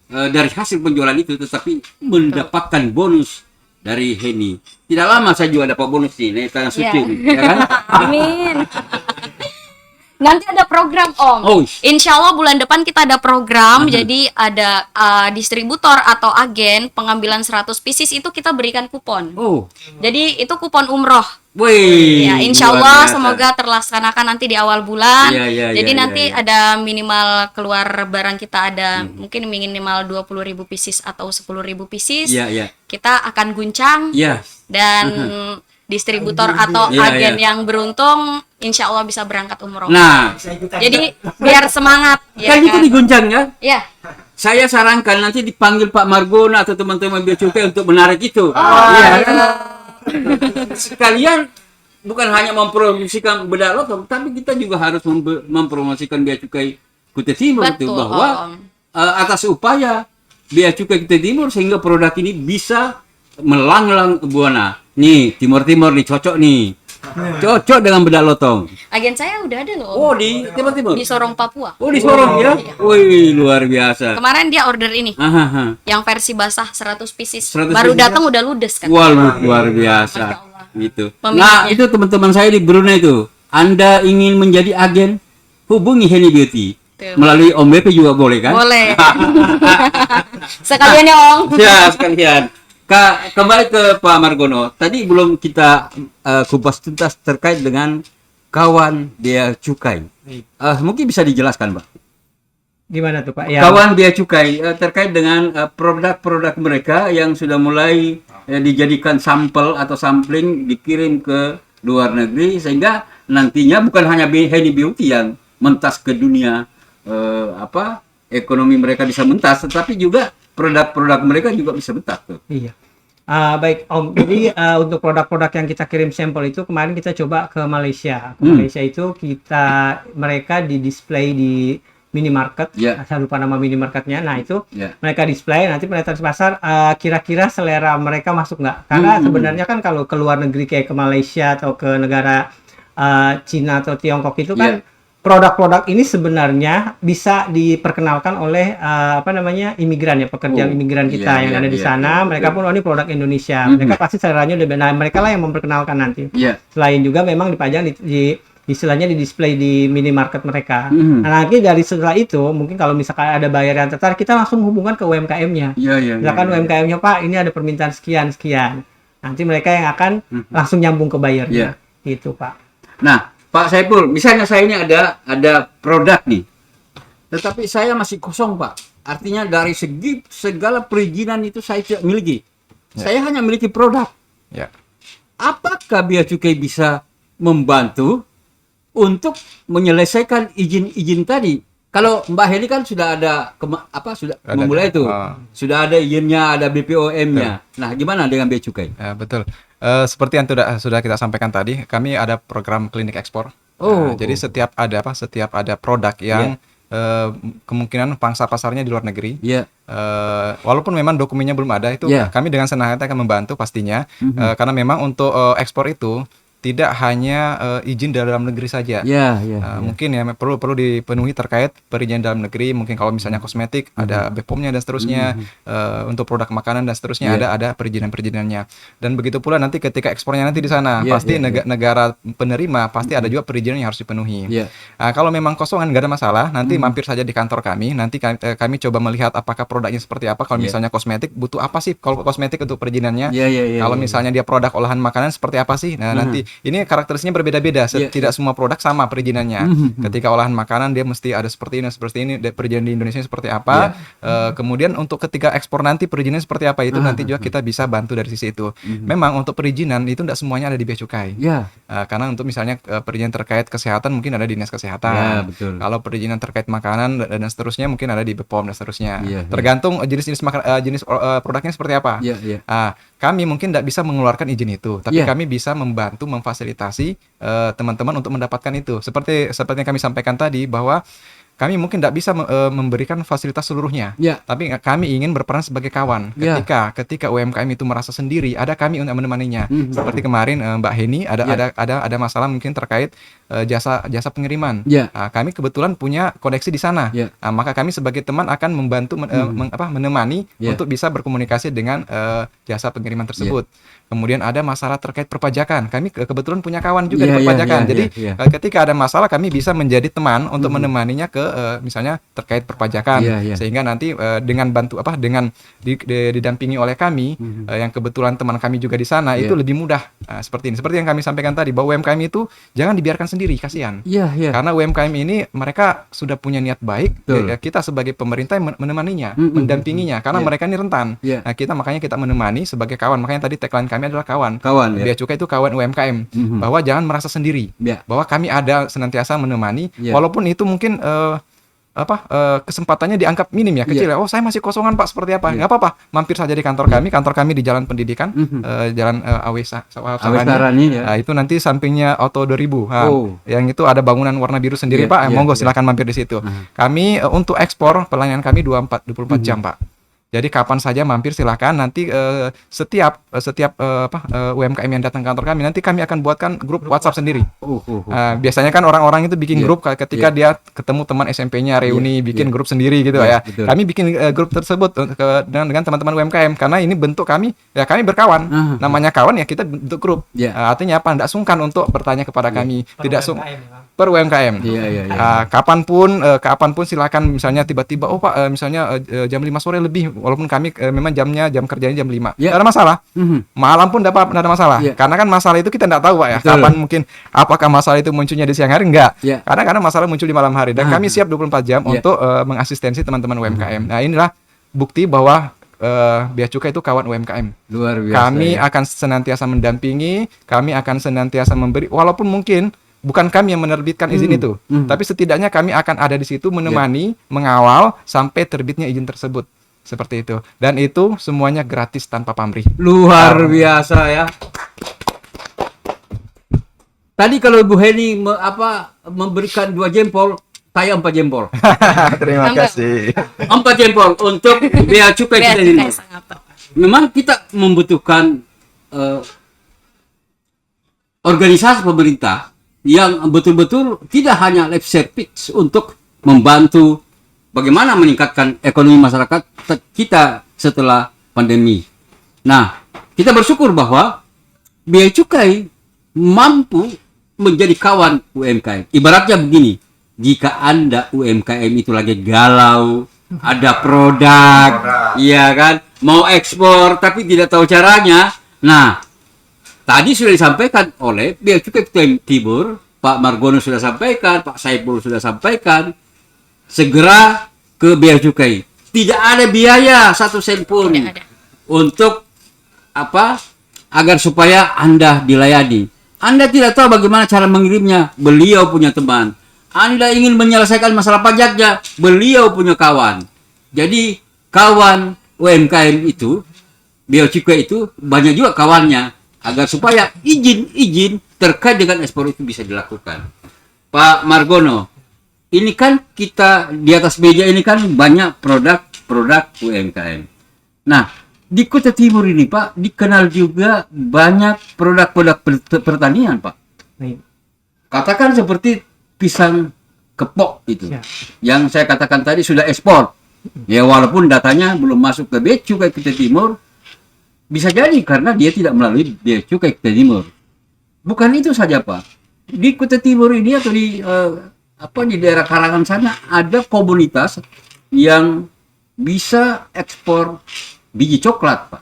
dari hasil penjualan itu, tetapi mendapatkan bonus dari Heni. Tidak lama saya juga dapat bonus nih, tangan suci nih, ya kan? Amin. Nanti ada program Om. Oh. Insya Allah bulan depan kita ada program. Jadi ada distributor atau agen pengambilan 100 pieces itu kita berikan kupon. Oh, Jadi itu kupon umroh. wih. Ya, insya luar Allah biasa. semoga terlaksanakan nanti di awal bulan. Jadi Iya, nanti iya. ada minimal keluar barang kita ada mungkin minimal 20.000 pieces atau 10.000 pieces. Iya. Kita akan guncang Iya. dan distributor atau Iya, agen iya. yang beruntung insya Allah bisa berangkat umroh. Nah, Jadi biar semangat ya kan itu kan? diguncang ya. Ya. Saya sarankan nanti dipanggil Pak Margono atau teman-teman Bea Cukai untuk menarik itu. Iya. Sekalian bukan hanya mempromosikan bedak lotong, tapi kita juga harus mempromosikan Bea Cukai Kutai Timur itu Betul, bahwa atas upaya Bea Cukai Kutai Timur sehingga produk ini bisa melanglang buana. Nih, Timur-Timur nih cocok nih. Cocok dengan bedak lotong. Agen saya udah ada loh. Oh, di Timur-Timur. Di Sorong Papua. Oh, di Sorong ya. Wih, luar biasa. Kemarin dia order ini. Aha. Yang versi basah 100 pieces. 100 Baru pieces datang udah ludes kan. Wah, luar biasa. Masya Allah. Gitu. Pemiliknya. Nah, itu teman-teman saya di Brunei itu. Anda ingin menjadi agen, hubungi Heni Beauty. Tuh. Melalui Om BP juga boleh kan? Boleh. Sekalian ya Om. Ya, sekalian. Kembali ke Pak Margono. Tadi belum kita kupas tuntas terkait dengan kawan Bea Cukai. Mungkin bisa dijelaskan, Pak. Gimana tuh Pak? Ya. Kawan Bea Cukai terkait dengan produk-produk mereka yang sudah mulai dijadikan sampel atau sampling dikirim ke luar negeri sehingga nantinya bukan hanya Heni Beauty yang mentas ke dunia ekonomi mereka bisa mentas, tetapi juga produk-produk mereka juga bisa mentas tuh. Iya. Baik Om, jadi untuk produk-produk yang kita kirim sampel itu kemarin kita coba ke Malaysia. Ke Malaysia itu mereka di display di minimarket, saya lupa nama minimarketnya. Nah itu mereka display, nanti penetrasi pasar kira-kira selera mereka masuk nggak? Karena sebenarnya kan kalau ke luar negeri kayak ke Malaysia atau ke negara Cina atau Tiongkok itu kan produk-produk ini sebenarnya bisa diperkenalkan oleh imigran ya, pekerja imigran kita yang ada di sana. Mereka pun ini produk Indonesia. Mereka pasti seleranya udah benar. Mereka lah yang memperkenalkan nanti. Selain juga memang dipajang istilahnya di display di minimarket mereka. Nah, nanti dari setelah itu mungkin kalau misalkan ada buyer yang tertarik, kita langsung hubungkan ke UMKM-nya. Misalkan UMKM-nya Pak, ini ada permintaan sekian. Nanti mereka yang akan langsung nyambung ke buyer-nya. Gitu Pak. Nah, Pak Saiful, misalnya saya ini ada produk nih, tetapi saya masih kosong Pak. artinya dari segi segala perizinan itu saya tidak miliki. Saya hanya miliki produk. Ya. Apakah Bea Cukai bisa membantu untuk menyelesaikan izin-izin tadi? Kalau Mbak Heli kan sudah ada sudah Ada, memulai itu. Sudah ada izinnya, ada BPOM-nya. Nah, gimana dengan Bea Cukai? Ya, betul. Seperti yang sudah kita sampaikan tadi, kami ada program klinik ekspor. Jadi setiap ada produk yang kemungkinan pangsa pasarnya di luar negeri. Walaupun memang dokumennya belum ada, itu kami dengan senang hati akan membantu pastinya. Karena memang untuk ekspor itu tidak hanya izin dalam negeri saja. Mungkin ya perlu dipenuhi terkait perizinan dalam negeri. Mungkin kalau misalnya kosmetik ada BPOM-nya dan seterusnya. Untuk produk makanan dan seterusnya ada perizinan-perizinannya. Dan begitu pula nanti ketika ekspornya nanti di sana pasti negara penerima pasti ada juga perizinan yang harus dipenuhi. Kalau memang kosongan nggak ada masalah, nanti mampir saja di kantor kami. Nanti kami coba melihat apakah produknya seperti apa. Kalau misalnya kosmetik butuh apa sih? Kalau kosmetik untuk perizinannya. Kalau misalnya dia produk olahan makanan seperti apa sih? Nah nanti ini karakteristiknya berbeda-beda. Tidak semua produk sama perizinannya. Ketika olahan makanan dia mesti ada seperti ini. Perizinan di Indonesia seperti apa. Kemudian untuk ketika ekspor nanti perizinannya seperti apa itu nanti juga kita bisa bantu dari sisi itu. Memang untuk perizinan itu tidak semuanya ada di Bea Cukai. Karena untuk misalnya perizinan terkait kesehatan mungkin ada di Dinas Kesehatan. Kalau perizinan terkait makanan dan seterusnya mungkin ada di BPOM dan seterusnya. Tergantung jenis produknya seperti apa. Kami mungkin tidak bisa mengeluarkan izin itu, tapi kami bisa membantu memfasilitasi teman-teman untuk mendapatkan itu. Seperti yang kami sampaikan tadi bahwa kami mungkin tidak bisa memberikan fasilitas seluruhnya, tapi kami ingin berperan sebagai kawan. Ketika UMKM itu merasa sendiri, ada kami untuk menemaninya. Seperti kemarin Mbak Heni ada masalah mungkin terkait jasa pengiriman. Kami kebetulan punya koneksi di sana. Maka kami sebagai teman akan membantu menemani untuk bisa berkomunikasi dengan jasa pengiriman tersebut. Kemudian ada masalah terkait perpajakan. Kami kebetulan punya kawan juga di perpajakan. Jadi ketika ada masalah kami bisa menjadi teman untuk menemaninya ke misalnya terkait perpajakan. Sehingga nanti dengan didampingi oleh kami yang kebetulan teman kami juga di sana itu lebih mudah. Seperti ini. Seperti yang kami sampaikan tadi bahwa UMKM itu jangan dibiarkan sendiri, kasihan. Karena UMKM ini mereka sudah punya niat baik. Kita sebagai pemerintah menemaninya, mendampinginya karena mereka ini rentan. Nah, makanya kita menemani sebagai kawan. Makanya tadi tagline kami adalah kawan. Bea Cukai itu kawan UMKM. Bahwa jangan merasa sendiri. Bahwa kami ada senantiasa menemani walaupun itu mungkin kesempatannya dianggap minim ya, kecil ya. Oh, saya masih kosongan Pak, seperti apa? Nggak apa-apa, mampir saja di kantor kami. Kantor kami di Jalan Pendidikan, Jalan Sarani. Itu nanti sampingnya Auto 2000. Yang itu ada bangunan warna biru sendiri Pak. Monggo silakan mampir di situ. Kami untuk ekspor pelayanan kami 24 jam Pak. Jadi kapan saja mampir silakan. Nanti setiap UMKM yang datang ke kantor kami, nanti kami akan buatkan grup WhatsApp sendiri. Biasanya kan orang-orang itu bikin grup ketika dia ketemu teman SMP-nya reuni, bikin grup sendiri gitu ya. Kami bikin grup tersebut dengan teman-teman UMKM karena ini bentuk kami berkawan. Namanya kawan ya kita bentuk grup. Artinya apa? Tidak sungkan untuk bertanya kepada kami. Tidak per UMKM. Kapanpun silakan. Misalnya tiba-tiba Pak misalnya jam 5 sore lebih, walaupun kami memang jam kerjanya jam 5. Tidak ada masalah. Malam pun tidak ada masalah. Karena kan masalah itu kita tidak tahu Pak ya. Kapan mungkin apakah masalah itu munculnya di siang hari? Enggak. Karena masalah muncul di malam hari dan kami siap 24 jam untuk mengasistensi teman-teman UMKM. Nah, inilah bukti bahwa Bea Cukai itu kawan UMKM. Luar biasa. Kami akan senantiasa mendampingi, kami akan senantiasa memberi, walaupun mungkin bukan kami yang menerbitkan izin itu, tapi setidaknya kami akan ada di situ menemani, mengawal sampai terbitnya izin tersebut. Seperti itu. Dan itu semuanya gratis tanpa pamrih. Luar biasa ya. Tadi kalau Ibu Heni memberikan 2 jempol, saya 4 jempol. Terima kasih. 4 jempol untuk Bea Cukai kita ini. Memang kita membutuhkan organisasi pemerintah yang betul-betul tidak hanya lip service untuk membantu bagaimana meningkatkan ekonomi masyarakat kita setelah pandemi. Nah, kita bersyukur bahwa Bea Cukai mampu menjadi kawan UMKM. Ibaratnya begini, jika Anda UMKM itu lagi galau, ada produk, iya kan, mau ekspor tapi tidak tahu caranya. Nah, tadi sudah disampaikan oleh Bea Cukai Timur, Pak Margono sudah sampaikan, Pak Saiful sudah sampaikan, segera ke Bea Cukai. tidak ada biaya 1 sen pun Tidak ada. untuk apa? Agar supaya Anda dilayani. Anda tidak tahu bagaimana cara mengirimnya, beliau punya teman. Anda ingin menyelesaikan masalah pajaknya, beliau punya kawan. Jadi kawan UMKM itu, Bea Cukai itu banyak juga kawannya, agar supaya izin terkait dengan ekspor itu bisa dilakukan. Pak Margono, ini kan kita di atas meja ini kan banyak produk UMKM. Nah, di Kuta Timur ini Pak dikenal juga banyak produk-produk pertanian Pak. Baik. Katakan seperti pisang kepok itu, Ya. yang saya katakan tadi sudah ekspor. Ya walaupun datanya belum masuk ke Bea Cukai Kuta Timur, bisa jadi karena dia tidak melalui Bea Cukai Kuta Timur. Bukan itu saja Pak. Di Kuta Timur ini atau di di daerah Karangan sana ada komunitas yang bisa ekspor biji coklat Pak.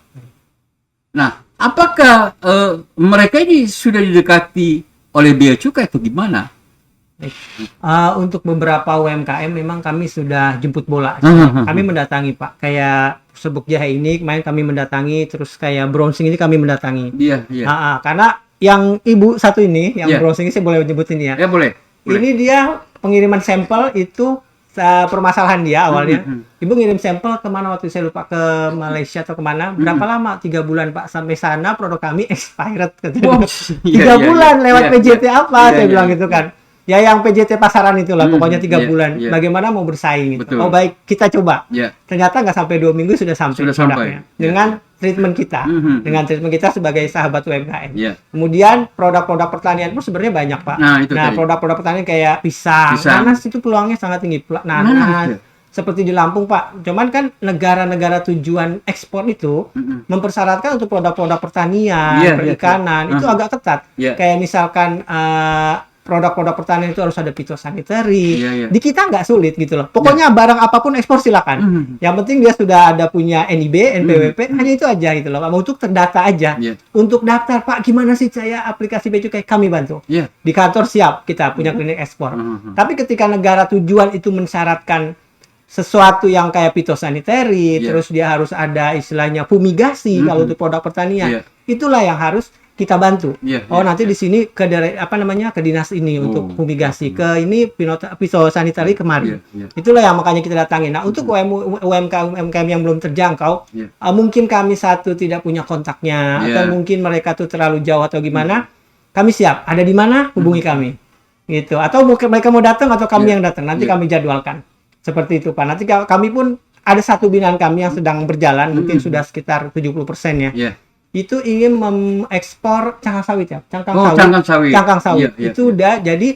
Nah, apakah mereka ini sudah didekati oleh Bea Cukai atau gimana? Baik. Untuk beberapa UMKM memang kami sudah jemput bola. Kami mendatangi Pak, kayak Sebuk Jahe ini kemarin kami mendatangi, terus kayak Browsing ini kami mendatangi. Iya, iya. Karena yang ibu satu ini, yang Iya. Browsing ini saya boleh nyebutin ya. Ya boleh. Ini dia pengiriman sampel itu permasalahan dia awalnya. Ibu ngirim sampel kemana waktu saya lupa, ke Malaysia atau kemana? Berapa lama? 3 bulan Pak, sampai sana produk kami expired. Wow. 3 bulan lewat Iya, PJT iya. apa? Iya, saya iya. bilang gitu kan. Ya yang PJT pasaran itulah, pokoknya 3 iya, bulan. iya. Bagaimana mau bersaing gitu. Betul. Oh baik, kita coba. Ya. Ternyata nggak sampai 2 minggu sudah sampai Sudah produknya. sampai. Dengan treatment kita. Mhm. Dengan treatment kita sebagai sahabat UMKM. Ya. Kemudian produk-produk pertanian pun sebenarnya banyak Pak. Nah, itu tadi. produk-produk pertanian kayak pisang, Pisang. nanas itu peluangnya sangat tinggi. Nanas, Nanas, ya. seperti di Lampung Pak. Cuman kan negara-negara tujuan ekspor itu mempersyaratkan untuk produk-produk pertanian, Iya, iya, perikanan iya. itu agak ketat. Iya. Kayak misalkan produk-produk pertanian itu harus ada phytosanitary. Iya, iya. Di kita nggak sulit gitu loh. Pokoknya barang apapun ekspor silakan. Yang penting dia sudah ada punya NIB, NPWP, hanya itu aja gitu loh. Pak. Untuk terdata aja. Iya. Untuk daftar, Pak, gimana sih saya aplikasi Bea Cukai, kami bantu. Iya. Di kantor siap, kita punya klinik ekspor. Tapi ketika negara tujuan itu mensyaratkan sesuatu yang kayak phytosanitary, Iya. terus dia harus ada istilahnya fumigasi kalau untuk produk pertanian. Iya. Itulah yang harus kita bantu. Iya, Oh, iya, nanti di sini ke ke dinas ini untuk fumigasi, ke ini phytosanitary kemari. Iya, iya. Itulah yang makanya kita datangin. Nah, untuk UMKM yang belum terjangkau, Iya. mungkin kami satu tidak punya kontaknya, Iya. atau mungkin mereka tuh terlalu jauh atau gimana, kami siap. Ada di mana? Hubungi kami. Gitu. Atau mungkin mereka mau datang atau kami Iya. yang datang. Nanti Iya. kami jadwalkan. Seperti itu, Pak. Nanti kami pun ada satu binaan kami yang sedang berjalan, mungkin sudah sekitar 70% ya. Iya. Itu ingin mengekspor cangkang sawit ya. Cangkang Oh, sawit. cangkang sawit. Cangkang sawit. Iya, iya, Itu udah jadi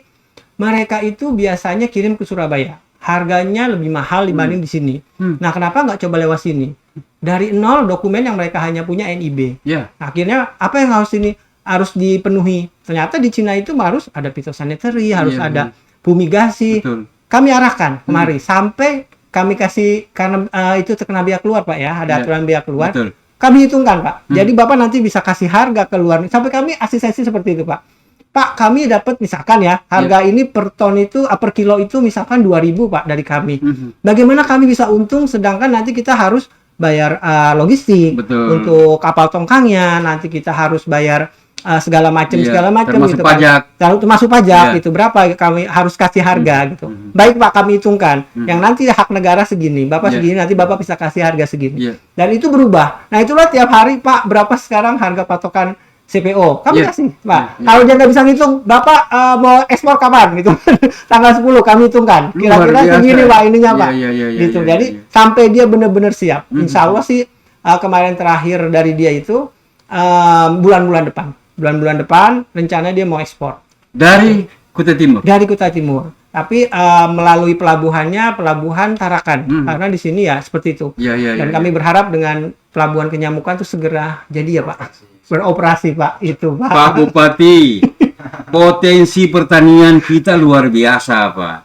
mereka itu biasanya kirim ke Surabaya. Harganya lebih mahal dibanding di sini. Nah, kenapa nggak coba lewat sini? Dari nol dokumen yang mereka hanya punya NIB. Iya. Akhirnya apa yang harus dipenuhi? Ternyata di Cina itu harus ada phytosanitary, harus Iya, ada fumigasi. Betul. Kami arahkan kemari sampai kami kasih, karena itu terkena biaya keluar Pak ya, ada Iya. aturan biaya keluar. Betul. Kami hitungkan Pak. Jadi Bapak nanti bisa kasih harga keluar sampai kami asistensi seperti itu Pak. Pak, kami dapat misalkan ya, harga ini per ton itu, per kilo itu misalkan 2.000 Pak dari kami. Bagaimana kami bisa untung sedangkan nanti kita harus bayar logistik Betul. untuk kapal tongkangnya, nanti kita harus bayar segala macam Iya, segala macam termasuk gitu pajak. kan. Termasuk pajak Iya. itu berapa kami harus kasih harga gitu. Baik Pak, kami hitungkan. Yang nanti hak negara segini, Bapak Iya. segini, nanti Bapak bisa kasih harga segini. Iya. Dan itu berubah. Nah, itulah tiap hari Pak, berapa sekarang harga patokan CPO. Kami Iya. kasih, Pak. Iya. Kalau dia nggak bisa ngitung, Bapak mau ekspor kapan gitu. Tanggal 10 kami hitungkan. Kira-kira Luar biasa. segini Pak ininya Iya, Pak. iya, iya, iya, Gitu. iya, Jadi iya. sampai dia benar-benar siap. Insya Allah sih kemarin terakhir dari dia itu bulan-bulan depan. Bulan-bulan depan rencana dia mau ekspor Dari Kuta Timur. dari Kuta Timur. Tapi melalui pelabuhan Tarakan. Karena di sini ya seperti itu. Iya, iya, Dan iya, kami berharap dengan pelabuhan Kenyamukan itu segera jadi ya Pak. Beroperasi Pak itu Pak. Pak Bupati, potensi pertanian kita luar biasa Pak.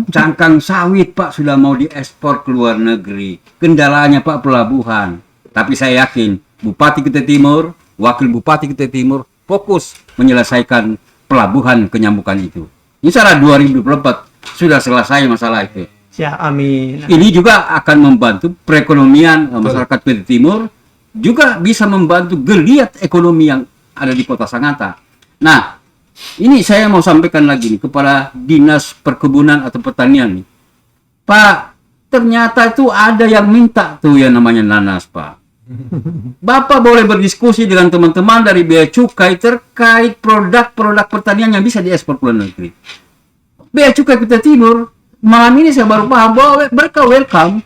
Cangkang sawit Pak sudah mau diekspor ke luar negeri. Kendalanya Pak pelabuhan. Tapi saya yakin Bupati Kuta Timur, Wakil Bupati Kuta Timur fokus menyelesaikan pelabuhan Kenyamukan itu. Insya Allah 2024 sudah selesai masalah itu. Ya, amin. Ini juga akan membantu perekonomian masyarakat PT Timur, juga bisa membantu geliat ekonomi yang ada di Kota Sangatta. Nah, ini saya mau sampaikan lagi nih kepada Dinas Perkebunan atau Pertanian nih. Pak, ternyata itu ada yang minta tuh yang namanya nanas, Pak. Bapak boleh berdiskusi dengan teman-teman dari Bea Cukai terkait produk-produk pertanian yang bisa diekspor ke luar negeri. Bea Cukai Kota Timur, malam ini saya baru paham bahwa mereka welcome.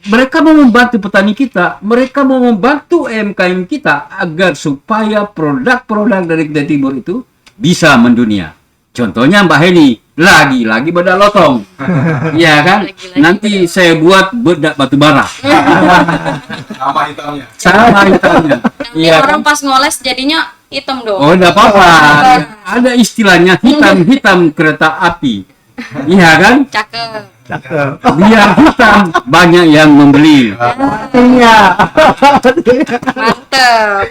Mereka mau membantu petani kita, mereka mau membantu UMKM kita agar supaya produk-produk dari Kota Timur itu bisa mendunia. Contohnya Mbak Heni, lagi-lagi bedak lotong. Iya kan? Nanti saya buat bedak batu bara. Sama hitamnya. Sama hitamnya. Nanti Iya orang kan? pas ngoles jadinya hitam dong. Oh, enggak apa-apa. Ada istilahnya hitam-hitam kereta api. Iya kan? Cakep. Cakep. Biar hitam banyak yang membeli. Iya. Mantep.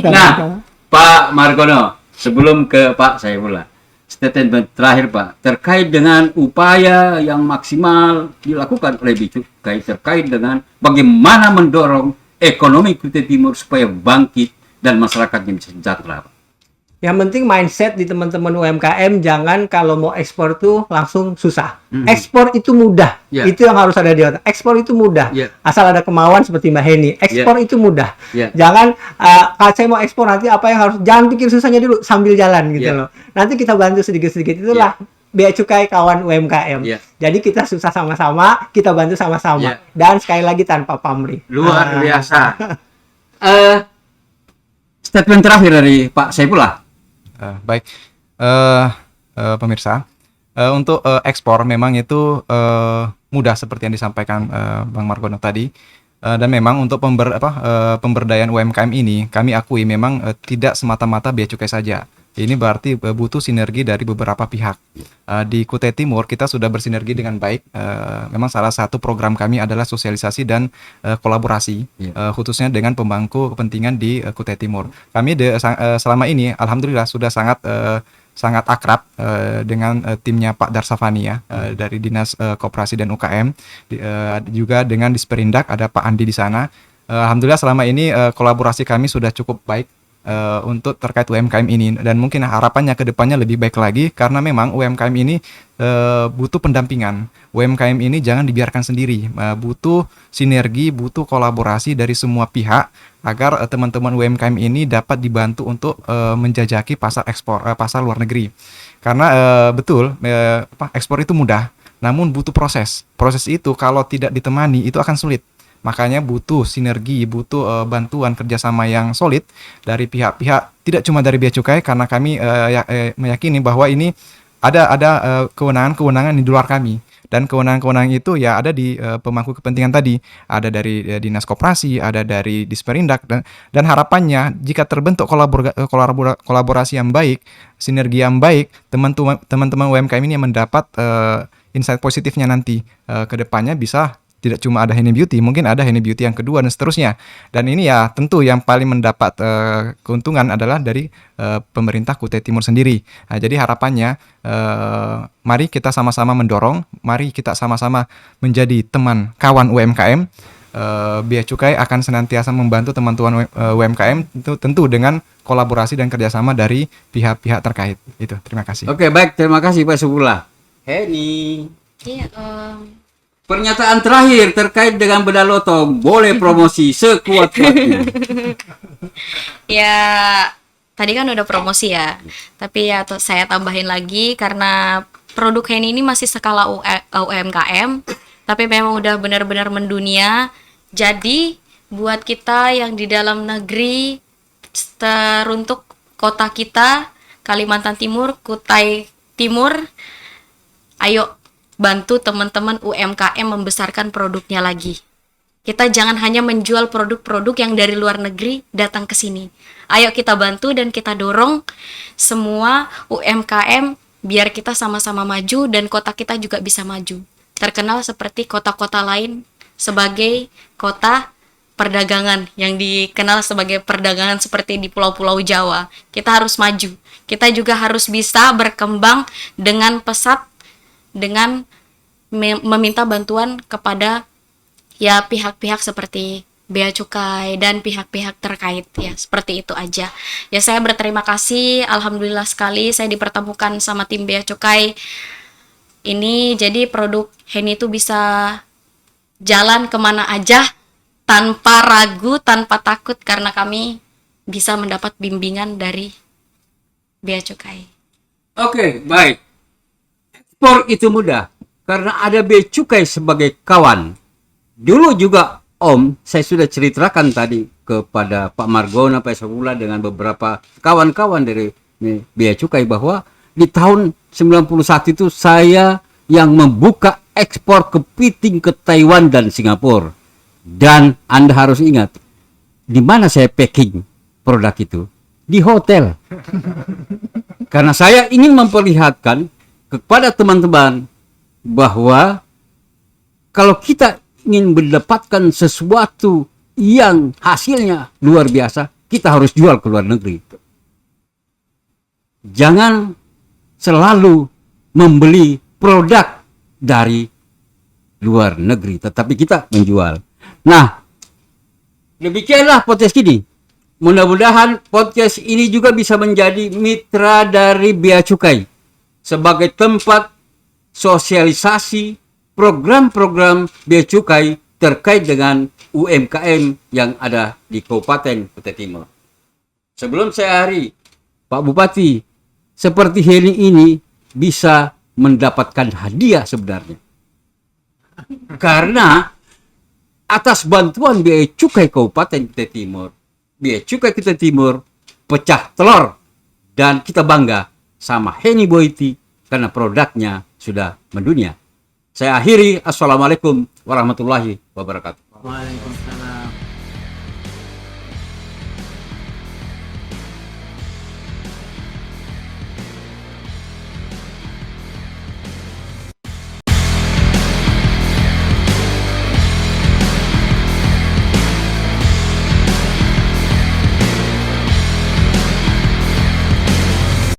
Nah, Pak Margono, sebelum ke Pak saya pula. Statement terakhir Pak, terkait dengan upaya yang maksimal dilakukan oleh Bea Cukai terkait dengan bagaimana mendorong ekonomi Kota Timur supaya bangkit dan masyarakatnya bisa sejahtera, Pak. Yang penting mindset di teman-teman UMKM, jangan kalau mau ekspor tuh langsung susah. Ekspor itu mudah. Ya. Itu yang harus ada di otak. Ekspor itu mudah. Ya. Asal ada kemauan seperti Mbak Heni. Ekspor itu mudah. Ya. Jangan kalau saya mau ekspor nanti apa yang harus, jangan pikir susahnya dulu sambil jalan gitu Ya. loh. Nanti kita bantu sedikit-sedikit, itulah Bea Cukai kawan UMKM. Ya. Jadi kita susah sama-sama, kita bantu sama-sama. Ya. Dan sekali lagi tanpa pamrih. Luar biasa. Statement terakhir dari Pak Saifullah. Baik, pemirsa, untuk ekspor memang itu mudah seperti yang disampaikan Bang Margono tadi, dan memang untuk pemberdayaan UMKM ini kami akui memang tidak semata-mata bea cukai saja. Ini berarti butuh sinergi dari beberapa pihak. Di Kutai Timur kita sudah bersinergi dengan baik. Memang salah satu program kami adalah sosialisasi dan kolaborasi, khususnya dengan pemangku kepentingan di Kutai Timur. Kami selama ini alhamdulillah sudah sangat akrab dengan timnya Pak Darsafani ya, dari Dinas Koperasi dan UKM, juga dengan Disperindak ada Pak Andi di sana. Alhamdulillah selama ini kolaborasi kami sudah cukup baik untuk terkait UMKM ini, dan mungkin harapannya ke depannya lebih baik lagi karena memang UMKM ini butuh pendampingan. UMKM ini jangan dibiarkan sendiri, butuh sinergi, butuh kolaborasi dari semua pihak agar teman-teman UMKM ini dapat dibantu untuk menjajaki pasar ekspor, pasar luar negeri. Karena betul ekspor itu mudah, namun butuh proses. Proses itu kalau tidak ditemani itu akan sulit. Makanya butuh sinergi, butuh bantuan kerjasama yang solid dari pihak-pihak, tidak cuma dari Bea Cukai, karena kami meyakini bahwa ini ada kewenangan-kewenangan di luar kami, dan kewenangan-kewenangan itu ya ada di pemangku kepentingan tadi, ada dari Dinas Koperasi, ada dari Disperindak, dan harapannya jika terbentuk kolaborasi yang baik, sinergi yang baik, teman-teman UMKM ini mendapat insight positifnya nanti ke depannya bisa. Tidak cuma ada Henny Beauty, mungkin ada Henny Beauty yang kedua dan seterusnya. Dan ini ya tentu yang paling mendapat keuntungan adalah dari pemerintah Kutai Timur sendiri. Nah, jadi harapannya mari kita sama-sama mendorong, mari kita sama-sama menjadi teman kawan UMKM. Bea Cukai akan senantiasa membantu teman-teman UMKM tentu dengan kolaborasi dan kerjasama dari pihak-pihak terkait. Itu, terima kasih. Oke, baik, terima kasih Pak Saifullah. Henny. Iya, Pernyataan terakhir terkait dengan bedak lotong, boleh promosi sekuat-kuatnya. ya tadi kan udah promosi ya, tapi ya saya tambahin lagi karena produk Henny ini masih skala UMKM, tapi memang udah benar-benar mendunia. Jadi buat kita yang di dalam negeri, teruntuk kota kita Kalimantan Timur, Kutai Timur, ayo bantu teman-teman UMKM membesarkan produknya lagi. Kita jangan hanya menjual produk-produk yang dari luar negeri datang ke sini. Ayo kita bantu dan kita dorong semua UMKM biar kita sama-sama maju dan kota kita juga bisa maju. Terkenal seperti kota-kota lain sebagai kota perdagangan, yang dikenal sebagai perdagangan seperti di pulau-pulau Jawa. Kita harus maju. Kita juga harus bisa berkembang dengan pesat, dengan meminta bantuan kepada ya pihak-pihak seperti Bea Cukai dan pihak-pihak terkait, ya seperti itu aja. Ya saya berterima kasih, alhamdulillah sekali saya dipertemukan sama tim Bea Cukai ini, jadi produk Henny itu bisa jalan kemana aja tanpa ragu, tanpa takut, karena kami bisa mendapat bimbingan dari Bea Cukai. Oke, baik. Ekspor itu mudah karena ada Bea Cukai sebagai kawan. Dulu juga Om, saya sudah ceritakan tadi kepada Pak Margono, Pak Saifullah dengan beberapa kawan-kawan dari Bea Cukai bahwa di tahun 91 itu saya yang membuka ekspor kepiting ke Taiwan dan Singapura. Dan Anda harus ingat, di mana saya packing produk itu? Di hotel. Karena saya ingin memperlihatkan kepada teman-teman bahwa kalau kita ingin mendapatkan sesuatu yang hasilnya luar biasa, kita harus jual ke luar negeri. Jangan selalu membeli produk dari luar negeri, tetapi kita menjual. Nah, demikianlah podcast ini. Mudah-mudahan podcast ini juga bisa menjadi mitra dari Bea Cukai sebagai tempat sosialisasi program-program Bea Cukai terkait dengan UMKM yang ada di Kabupaten Kutai Timur. Sebelum saya akhiri, Pak Bupati, seperti Henny ini bisa mendapatkan hadiah sebenarnya. Karena atas bantuan Bea Cukai Kabupaten Kutai Timur, Bea Cukai Kutai Timur pecah telur, dan kita bangga sama Henny Boiti karena produknya sudah mendunia. Saya akhiri, assalamualaikum warahmatullahi wabarakatuh. Waalaikumsalam.